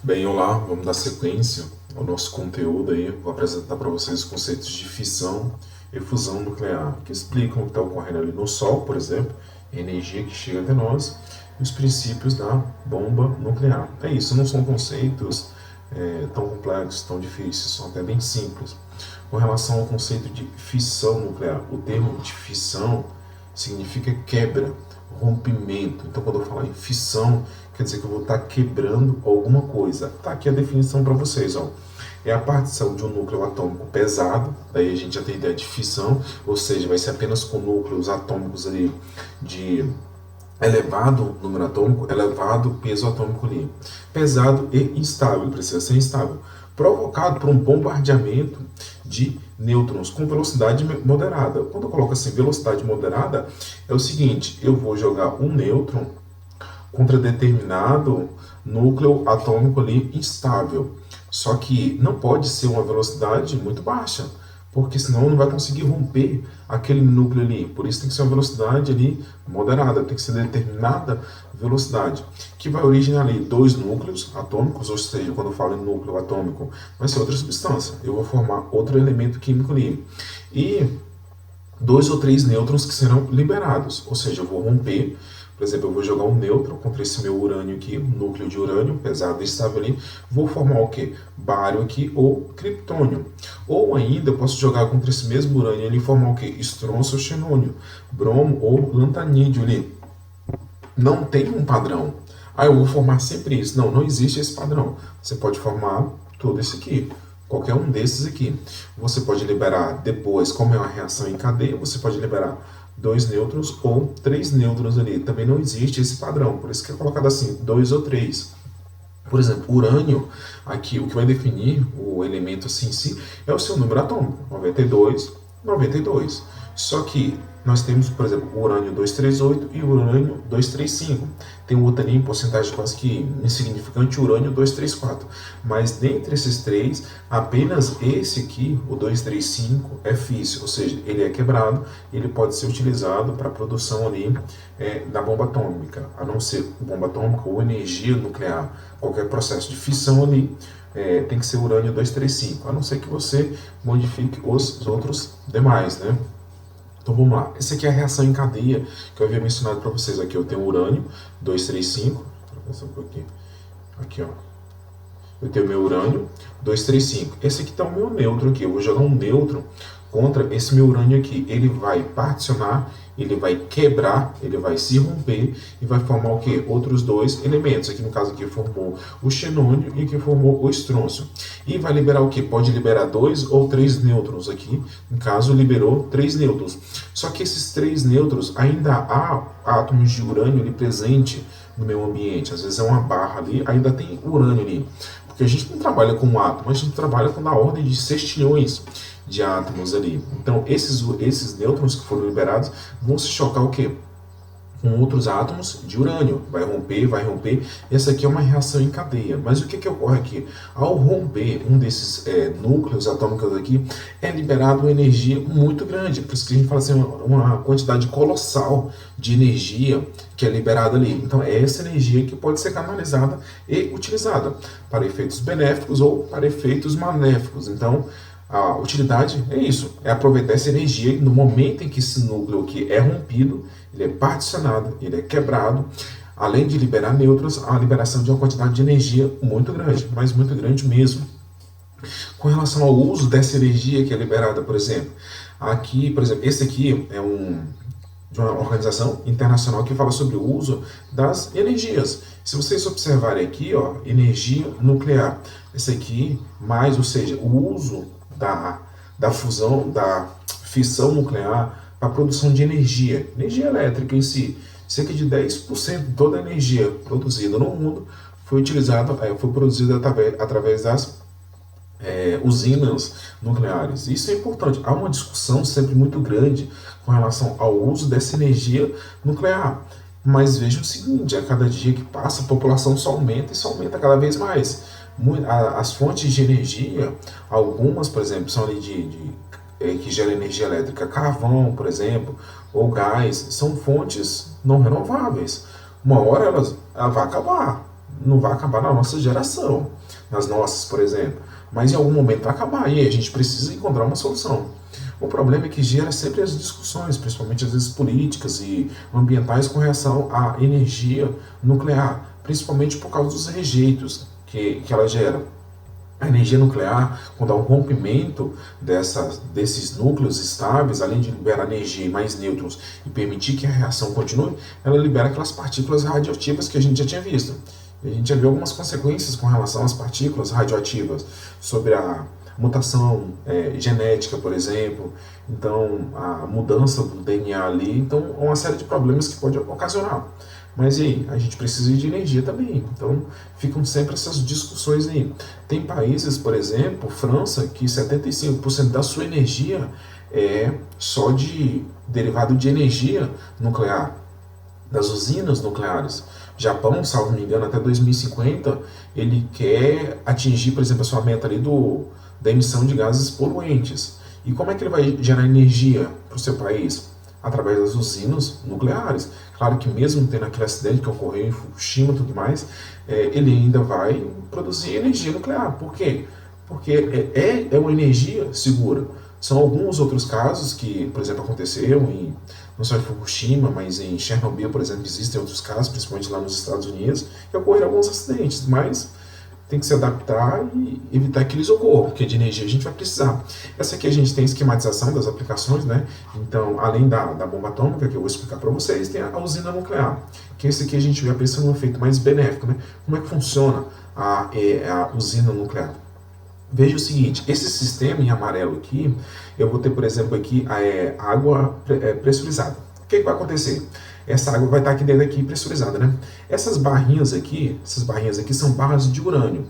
Bem, olá, vamos dar sequência ao nosso conteúdo aí. Vou apresentar para vocês os conceitos de fissão e fusão nuclear, que explicam o que está ocorrendo ali no Sol, por exemplo, a energia que chega até nós, e os princípios da bomba nuclear. É isso, não são conceitos tão complexos, tão difíceis, são até bem simples. Com relação ao conceito de fissão nuclear, o termo de fissão significa quebra, rompimento. Então, quando eu falo em fissão, quer dizer que eu vou estar quebrando alguma coisa. Tá aqui a definição para vocês, ó. É a partição de um núcleo atômico pesado, daí a gente já tem ideia de fissão, ou seja, vai ser apenas com núcleos atômicos ali de elevado número atômico, elevado peso atômico ali. Pesado e instável, precisa ser instável. Provocado por um bombardeamento de nêutrons com velocidade moderada. Quando eu coloco assim, velocidade moderada, é o seguinte, eu vou jogar um nêutron contra determinado núcleo atômico ali instável. Só que não pode ser uma velocidade muito baixa, porque senão não vai conseguir romper aquele núcleo ali. Por isso tem que ser uma velocidade ali moderada, tem que ser determinada velocidade, que vai originar ali dois núcleos atômicos, ou seja, quando eu falo em núcleo atômico, vai ser outra substância. Eu vou formar outro elemento químico ali. E dois ou três nêutrons que serão liberados, ou seja, eu vou romper. Por exemplo, eu vou jogar um nêutron contra esse meu urânio aqui, um núcleo de urânio pesado e estável ali, vou formar o quê? Bário aqui ou criptônio. Ou ainda eu posso jogar contra esse mesmo urânio ali e formar o quê? Estrôncio ou xenônio, bromo ou lantanídeo ali. Não tem um padrão. Ah, eu vou formar sempre isso. Não, não existe esse padrão. Você pode formar todo esse aqui. Qualquer um desses aqui. Você pode liberar depois, como é uma reação em cadeia, você pode liberar dois nêutrons ou três nêutrons ali. Também não existe esse padrão, por isso que é colocado assim, dois ou três. Por exemplo, urânio, aqui o que vai definir o elemento assim em si é o seu número atômico, 92, 92. Só que nós temos, por exemplo, o urânio 238 e o urânio 235. Tem um outro ali em porcentagem quase que insignificante, o urânio 234. Mas dentre esses três, apenas esse aqui, o 235, é físsil, ou seja, ele é quebrado, ele pode ser utilizado para a produção ali da bomba atômica, a não ser bomba atômica ou energia nuclear. Qualquer processo de fissão ali tem que ser urânio 235, a não ser que você modifique os outros demais, né? Então vamos lá. Essa aqui é a reação em cadeia que eu havia mencionado para vocês aqui. Eu tenho urânio 235. Vou passar um pouquinho. Aqui, ó. Eu tenho meu urânio 235. Esse aqui está o meu nêutron aqui. Eu vou jogar um nêutron contra esse meu urânio aqui. Ele vai particionar, ele vai quebrar, ele vai se romper e vai formar o quê? Outros dois elementos. Aqui no caso aqui formou o xenônio e aqui formou o estrôncio. E vai liberar o quê? Pode liberar dois ou três nêutrons aqui. No caso, liberou três nêutrons. Só que esses três nêutrons, ainda há átomos de urânio ali presente no meio ambiente. Às vezes é uma barra ali, ainda tem urânio ali. Porque a gente não trabalha com átomo, a gente trabalha com da ordem de sextilhões de átomos ali. Então, esses nêutrons que foram liberados vão se chocar o quê? Com outros átomos de urânio. Vai romper. Essa aqui é uma reação em cadeia. Mas o que ocorre aqui? Ao romper um desses núcleos atômicos aqui, é liberada uma energia muito grande. Por isso que a gente fala assim, uma quantidade colossal de energia que é liberada ali. Então, é essa energia que pode ser canalizada e utilizada para efeitos benéficos ou para efeitos maléficos. Então, a utilidade é isso, é aproveitar essa energia no momento em que esse núcleo aqui é rompido, ele é particionado, ele é quebrado, além de liberar nêutrons, a liberação de uma quantidade de energia muito grande, mas muito grande mesmo. Com relação ao uso dessa energia que é liberada, por exemplo, aqui, por exemplo, esse aqui é de uma organização internacional que fala sobre o uso das energias. Se vocês observarem aqui, ó, energia nuclear, esse aqui, mais, ou seja, o uso da fusão, da fissão nuclear para a produção de energia elétrica em si. Cerca de 10% de toda a energia produzida no mundo foi produzida através das usinas nucleares. Isso é importante. Há uma discussão sempre muito grande com relação ao uso dessa energia nuclear. Mas veja o seguinte, a cada dia que passa, a população só aumenta e só aumenta cada vez mais. As fontes de energia, algumas, por exemplo, são ali que geram energia elétrica, carvão, por exemplo, ou gás, são fontes não renováveis. Uma hora ela vai acabar. não vai acabar na nossa geração, nas nossas, por exemplo, mas em algum momento vai acabar e a gente precisa encontrar uma solução. O problema é que gera sempre as discussões, principalmente às vezes políticas e ambientais, com relação à energia nuclear, principalmente por causa dos rejeitos que ela gera. A energia nuclear, quando há um rompimento desses núcleos estáveis, além de liberar energia e mais nêutrons e permitir que a reação continue, ela libera aquelas partículas radioativas que a gente já tinha visto. E a gente já viu algumas consequências com relação às partículas radioativas, sobre a mutação genética, por exemplo, então a mudança do DNA ali, então uma série de problemas que pode ocasionar. Mas e aí? A gente precisa de energia também. Então ficam sempre essas discussões aí. Tem países, por exemplo, França, que 75% da sua energia é só de derivado de energia nuclear, das usinas nucleares. Japão, salvo me engano, até 2050, ele quer atingir, por exemplo, a sua meta ali da emissão de gases poluentes. E como é que ele vai gerar energia para o seu país? Através das usinas nucleares. Claro que mesmo tendo aquele acidente que ocorreu em Fukushima e tudo mais, ele ainda vai produzir energia nuclear. Por quê? Porque é uma energia segura. São alguns outros casos que, por exemplo, aconteceram não só em Fukushima, mas em Chernobyl, por exemplo, existem outros casos, principalmente lá nos Estados Unidos, que ocorreram alguns acidentes, mas tem que se adaptar e evitar que eles ocorram, porque de energia a gente vai precisar. Essa aqui a gente tem esquematização das aplicações, né? Então, além da bomba atômica, que eu vou explicar para vocês, tem a usina nuclear, que esse aqui a gente vai pensando no efeito mais benéfico, né? Como é que funciona a usina nuclear? Veja o seguinte, esse sistema em amarelo aqui, eu vou ter, por exemplo, aqui água pressurizada. O que vai acontecer? Essa água vai estar aqui dentro aqui pressurizada, né? Essas barrinhas aqui são barras de urânio.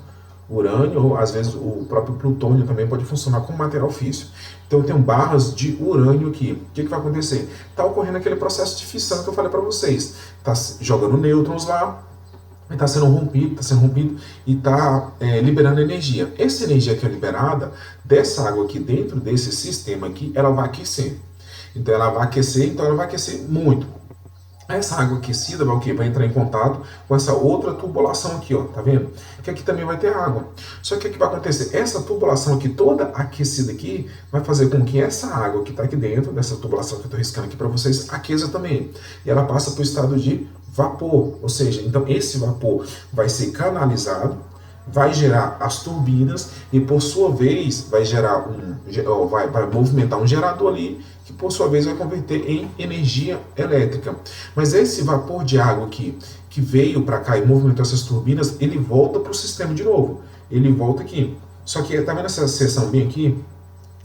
Urânio, ou às vezes o próprio plutônio também pode funcionar como material físsil. Então eu tenho barras de urânio aqui. O que vai acontecer? Está ocorrendo aquele processo de fissão que eu falei para vocês. Está jogando nêutrons lá, está sendo rompido e está liberando energia. Essa energia que é liberada dessa água aqui dentro desse sistema aqui, ela vai aquecer. Então ela vai aquecer muito. Essa água aquecida vai o quê? Vai entrar em contato com essa outra tubulação aqui, ó, tá vendo? Que aqui também vai ter água. Só que o que vai acontecer? Essa tubulação aqui, toda aquecida aqui, vai fazer com que essa água que está aqui dentro, dessa tubulação que eu estou riscando aqui para vocês, aqueça também. E ela passa para o estado de vapor. Ou seja, então esse vapor vai ser canalizado, vai gerar as turbinas e, por sua vez, vai gerar vai movimentar um gerador ali, que por sua vez vai converter em energia elétrica. Mas esse vapor de água aqui, que veio para cá e movimentou essas turbinas, ele volta para o sistema de novo. Ele volta aqui. Só que, tá vendo essa seção bem aqui?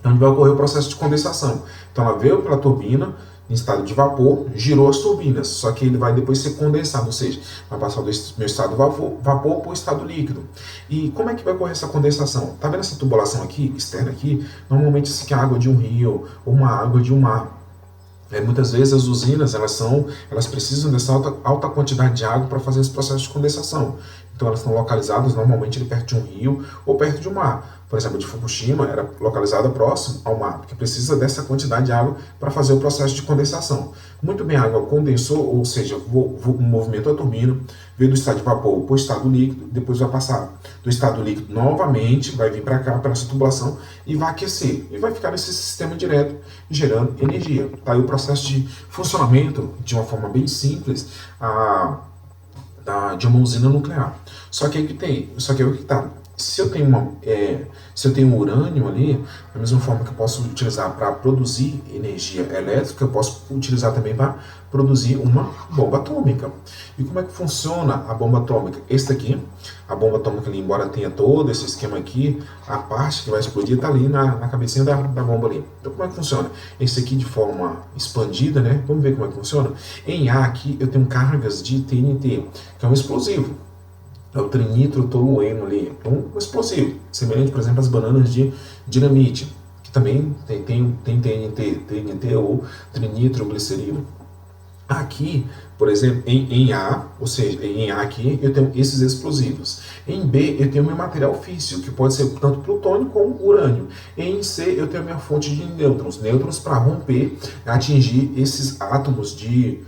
Onde vai ocorrer o processo de condensação. Então ela veio pela turbina, em estado de vapor, girou as turbinas, só que ele vai depois ser condensado, ou seja, vai passar do meu estado de vapor para o estado líquido. E como é que vai ocorrer essa condensação? Tá vendo essa tubulação aqui, externa aqui? Normalmente isso aqui é água de um rio ou uma água de um mar. Muitas vezes as usinas elas precisam dessa alta quantidade de água para fazer esse processo de condensação. Então elas estão localizadas normalmente ali perto de um rio ou perto de um mar. Por exemplo, de Fukushima era localizada próximo ao mar, porque precisa dessa quantidade de água para fazer o processo de condensação. Muito bem, a água condensou, ou seja, movimentou a turbina, veio do estado de vapor para o estado líquido, depois vai passar do estado líquido novamente, vai vir para cá, para essa tubulação, e vai aquecer. E vai ficar nesse sistema direto, gerando energia. Tá aí o processo de funcionamento, de uma forma bem simples, de uma usina nuclear. Só que aí o que tá. Se eu tenho urânio ali, da mesma forma que eu posso utilizar para produzir energia elétrica, eu posso utilizar também para produzir uma bomba atômica. E como é que funciona a bomba atômica? Esse daqui, a bomba atômica ali, embora tenha todo esse esquema aqui, a parte que vai explodir está ali na cabecinha da bomba ali. Então como é que funciona? Esse aqui de forma expandida, né? Vamos ver como é que funciona? Em A aqui eu tenho cargas de TNT, que é um explosivo. É o trinitrotolueno ali, um explosivo, semelhante, por exemplo, às bananas de dinamite, que também tem TNT ou trinitroglicerina. Aqui, por exemplo, em A, ou seja, em A aqui eu tenho esses explosivos. Em B eu tenho meu material físsil, que pode ser tanto plutônio como urânio. Em C eu tenho minha fonte de nêutrons para romper, atingir esses átomos de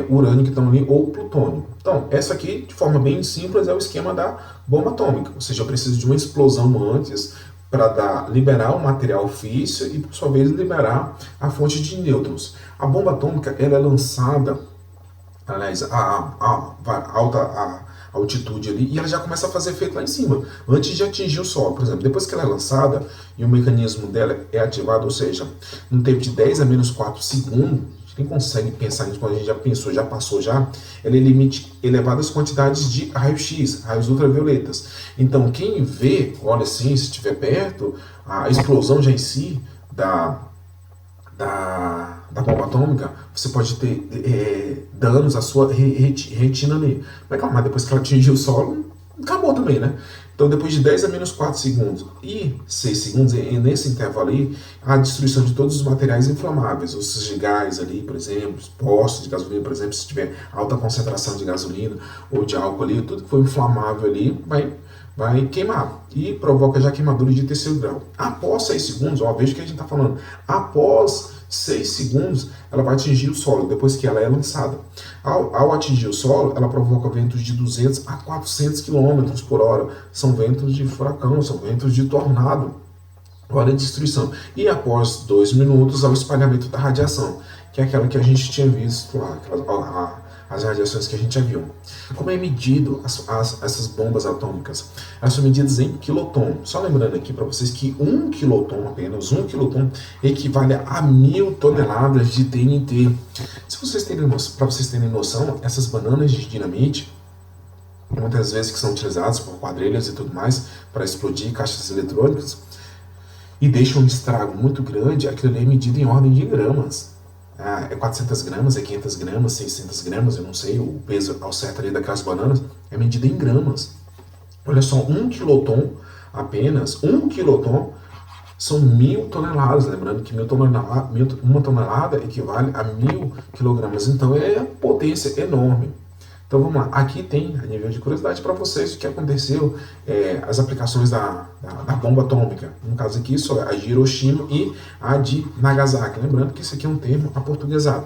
urânio que estão ali ou plutônio. Então, essa aqui, de forma bem simples, é o esquema da bomba atômica. Ou seja, eu preciso de uma explosão antes para liberar o material físsil e, por sua vez, liberar a fonte de nêutrons. A bomba atômica ela é lançada, aliás, a alta altitude ali, e ela já começa a fazer efeito lá em cima, antes de atingir o solo. Por exemplo, depois que ela é lançada e o mecanismo dela é ativado, ou seja, num tempo de 10 a menos 4 segundos, quem consegue pensar nisso, quando a gente já pensou, já passou já, ela emite elevadas quantidades de raio-x, raios ultravioletas. Então, quem vê, olha assim, se estiver perto, a explosão já em si da bomba atômica, você pode ter danos à sua retina ali. Mas calma, depois que ela atingir o solo, acabou também, né? Então, depois de 10 a menos 4 segundos e 6 segundos, nesse intervalo aí, a destruição de todos os materiais inflamáveis, os de gás ali, por exemplo, os postos de gasolina, por exemplo, se tiver alta concentração de gasolina ou de álcool ali, tudo que for inflamável ali vai queimar e provoca já queimadura de terceiro grau. Após 6 segundos, ó, veja o que a gente está falando, após 6 segundos, ela vai atingir o solo, depois que ela é lançada. Ao atingir o solo, ela provoca ventos de 200 a 400 km por hora. São ventos de furacão, são ventos de tornado. Olha a destruição. E após 2 minutos, ao espalhamento da radiação, que é aquela que a gente tinha visto lá, as radiações que a gente já viu. Como é medido essas bombas atômicas? Elas são medidas em quiloton. Só lembrando aqui para vocês que 1 quiloton, apenas 1 quiloton, equivale a 1000 toneladas de TNT. Para vocês terem noção, essas bananas de dinamite, muitas vezes que são utilizadas por quadrilhas e tudo mais, para explodir caixas eletrônicas, e deixam um estrago muito grande, aquilo ali é medido em ordem de gramas. É 400 gramas, é 500 gramas, 600 gramas, eu não sei o peso ao certo ali daquelas bananas, é medido em gramas. Olha só, 1 quiloton, apenas 1 quiloton, são 1000 toneladas, lembrando que 1 tonelada equivale a 1000 quilogramas, então é potência enorme. Então vamos lá, aqui tem, a nível de curiosidade para vocês, o que aconteceu, as aplicações da bomba atômica. No caso aqui, só a de Hiroshima e a de Nagasaki. Lembrando que isso aqui é um termo aportuguesado.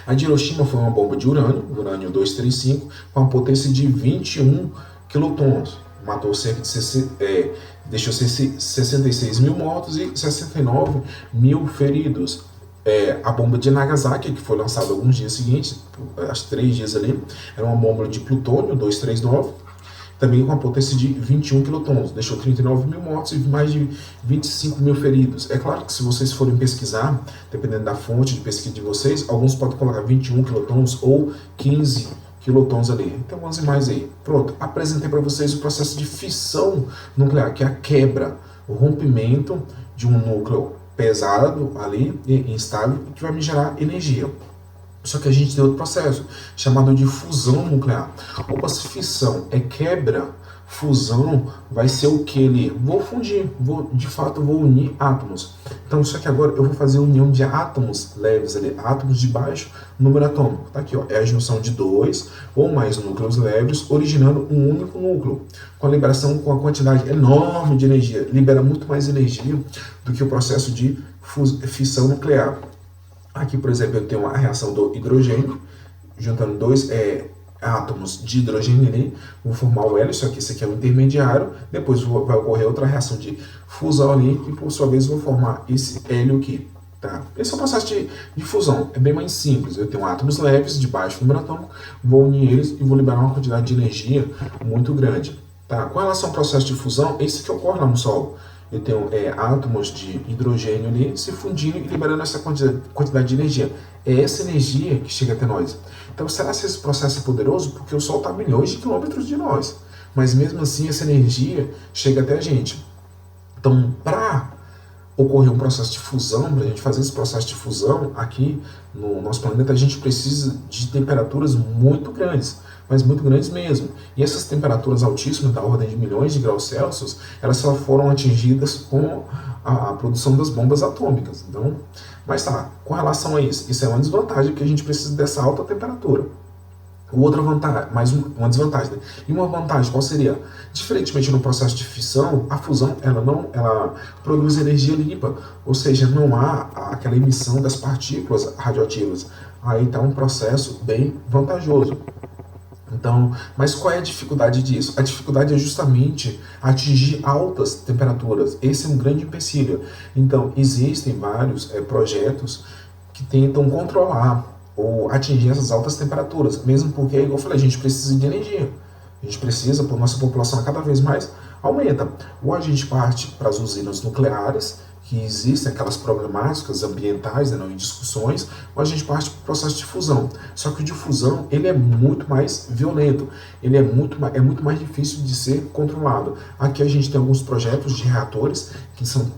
A de Hiroshima foi uma bomba de urânio 235, com a potência de 21 quilotons. Matou cerca de deixou 66 mil mortos e 69 mil feridos. A bomba de Nagasaki, que foi lançada alguns dias seguintes, acho 3 dias ali, era uma bomba de plutônio 239, também com a potência de 21 quilotons, deixou 39 mil mortos e mais de 25 mil feridos. É claro que se vocês forem pesquisar, dependendo da fonte de pesquisa de vocês, alguns podem colocar 21 quilotons ou 15 quilotons ali. Então vamos mais aí. Pronto, apresentei para vocês o processo de fissão nuclear, que é a quebra, o rompimento de um núcleo pesado ali, instável, que vai me gerar energia. Só que a gente tem outro processo, chamado de fusão nuclear. Opa, se fissão é quebra, fusão vai ser o que ali? Vou fundir, de fato vou unir átomos. Então, só que agora eu vou fazer união de átomos leves ali, átomos de baixo número atômico. Tá aqui, ó, é a junção de 2 ou mais núcleos leves, originando um único núcleo, com a liberação com a quantidade enorme de energia. Libera muito mais energia do que o processo de fissão nuclear. Aqui, por exemplo, eu tenho a reação do hidrogênio, juntando 2 átomos de hidrogênio ali, vou formar o hélio, só que esse aqui é o intermediário, depois vai ocorrer outra reação de fusão ali, e por sua vez vou formar esse hélio aqui. Tá? Esse é o processo de fusão, é bem mais simples. Eu tenho átomos leves, de baixo número atômico, vou unir eles e vou liberar uma quantidade de energia muito grande. Tá? Com relação ao processo de fusão, esse que ocorre lá no solo. Eu tenho átomos de hidrogênio ali se fundindo e liberando essa quantidade de energia. É essa energia que chega até nós. Então, será que esse processo é poderoso? Porque o Sol está a milhões de quilômetros de nós. Mas mesmo assim, essa energia chega até a gente. Então, para ocorrer um processo de fusão, para a gente fazer esse processo de fusão aqui no nosso planeta, a gente precisa de temperaturas muito grandes, mas muito grandes mesmo. E essas temperaturas altíssimas, da ordem de milhões de graus Celsius, elas só foram atingidas com a produção das bombas atômicas. Então, mas tá, com relação a isso é uma desvantagem, que a gente precisa dessa alta temperatura. Outra vantagem, mais uma desvantagem, né? E uma vantagem, qual seria? Diferentemente no processo de fissão, a fusão ela produz energia limpa, ou seja, não há aquela emissão das partículas radioativas. aí está um processo bem vantajoso. Então, mas qual é a dificuldade disso? A dificuldade é justamente atingir altas temperaturas. Esse é um grande empecilho. Então, existem vários projetos que tentam controlar ou atingir essas altas temperaturas, mesmo porque, igual eu falei, a gente precisa de energia. A gente precisa, por nossa população cada vez mais aumenta. Ou a gente parte para as usinas nucleares, que existem aquelas problemáticas ambientais, né, não em discussões, ou a gente parte para o processo de fusão. Só que o de fusão, ele é muito mais violento, ele é muito mais difícil de ser controlado. Aqui a gente tem alguns projetos de reatores que são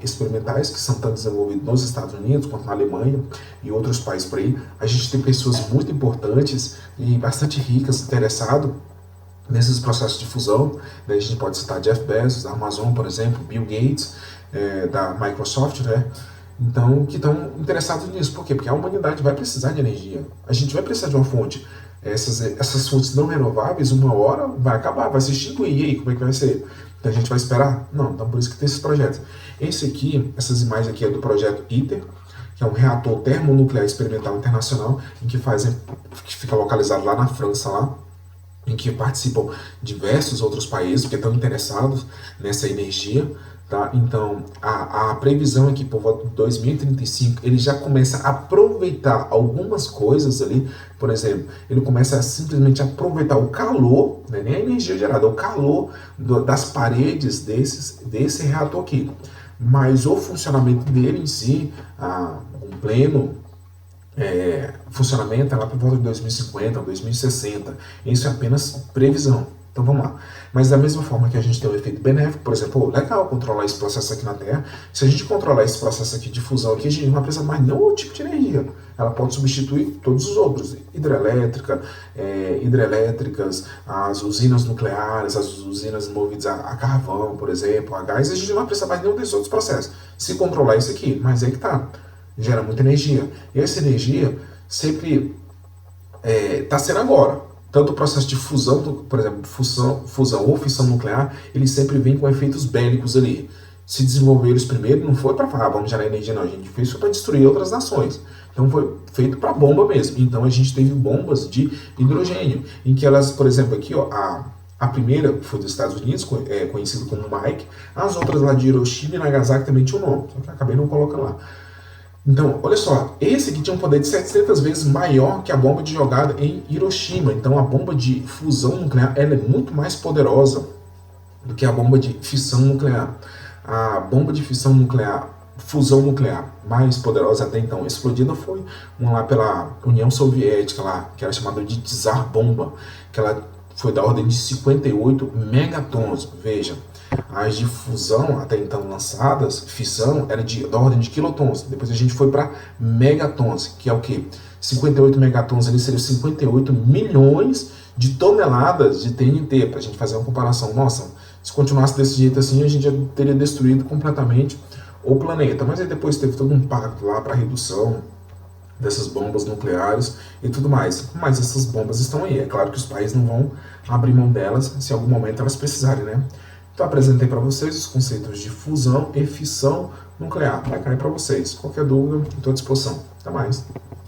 experimentais, que são tanto desenvolvidos nos Estados Unidos, quanto na Alemanha e outros países por aí. A gente tem pessoas muito importantes e bastante ricas interessadas nesses processos de fusão, né? A gente pode citar Jeff Bezos, da Amazon, por exemplo, Bill Gates, da Microsoft, né? Então, que estão interessados nisso. Por quê? Porque a humanidade vai precisar de energia. A gente vai precisar de uma fonte. Essas fontes não renováveis, uma hora vai acabar, vai se extinguir. E aí, como é que vai ser? Então a gente vai esperar? Não, então por isso que tem esses projetos. Essas imagens aqui é do projeto ITER, que é um reator termonuclear experimental internacional, que fica localizado lá na França, lá, em que participam diversos outros países, porque estão interessados nessa energia. Tá? Então, a previsão é que por volta de 2035 ele já começa a aproveitar algumas coisas ali. Por exemplo, ele começa a simplesmente aproveitar o calor, né? Nem a energia gerada, o calor das paredes desse reator aqui. Mas o funcionamento dele em si, um pleno funcionamento é lá por volta de 2050, 2060. Isso é apenas previsão. Então vamos lá. Mas da mesma forma que a gente tem um efeito benéfico, por exemplo, legal controlar esse processo aqui na Terra. Se a gente controlar esse processo aqui de fusão aqui, a gente não vai precisar mais nenhum tipo de energia. Ela pode substituir todos os outros. Hidrelétricas, as usinas nucleares, as usinas movidas a carvão, por exemplo, a gás. A gente não vai precisar mais nenhum desses outros processos. Se controlar isso aqui, mas aí que tá. Gera muita energia. E essa energia sempre está sendo agora. Tanto o processo de fusão, por exemplo, fusão ou fissão nuclear, ele sempre vem com efeitos bélicos ali. Se desenvolveram eles primeiro, não foi para falar, vamos gerar energia, não. A gente fez isso para destruir outras nações. Então foi feito para bomba mesmo. Então a gente teve bombas de hidrogênio, em que elas, por exemplo, aqui, ó, a primeira foi dos Estados Unidos, conhecida como Mike. As outras lá de Hiroshima e Nagasaki também tinham nome, só que acabei não colocando lá. Então, olha só, esse aqui tinha um poder de 700 vezes maior que a bomba de jogada em Hiroshima. Então, a bomba de fusão nuclear ela é muito mais poderosa do que a bomba de fissão nuclear. A bomba de fusão nuclear mais poderosa até então explodida foi uma lá pela União Soviética, lá, que era chamada de Tsar Bomba, que ela foi da ordem de 58 megatons. Veja, as de fusão até então lançadas, fissão, era da ordem de quilotons. Depois a gente foi para megatons, que é o que? 58 megatons ali seriam 58 milhões de toneladas de TNT, para a gente fazer uma comparação. Nossa, se continuasse desse jeito assim, a gente já teria destruído completamente o planeta. Mas aí depois teve todo um pacto lá para redução dessas bombas nucleares e tudo mais. Mas essas bombas estão aí. É claro que os países não vão abrir mão delas se em algum momento elas precisarem, né? Então apresentei para vocês os conceitos de fusão e fissão nuclear. Vai cair para vocês. Qualquer dúvida, estou à disposição. Até mais.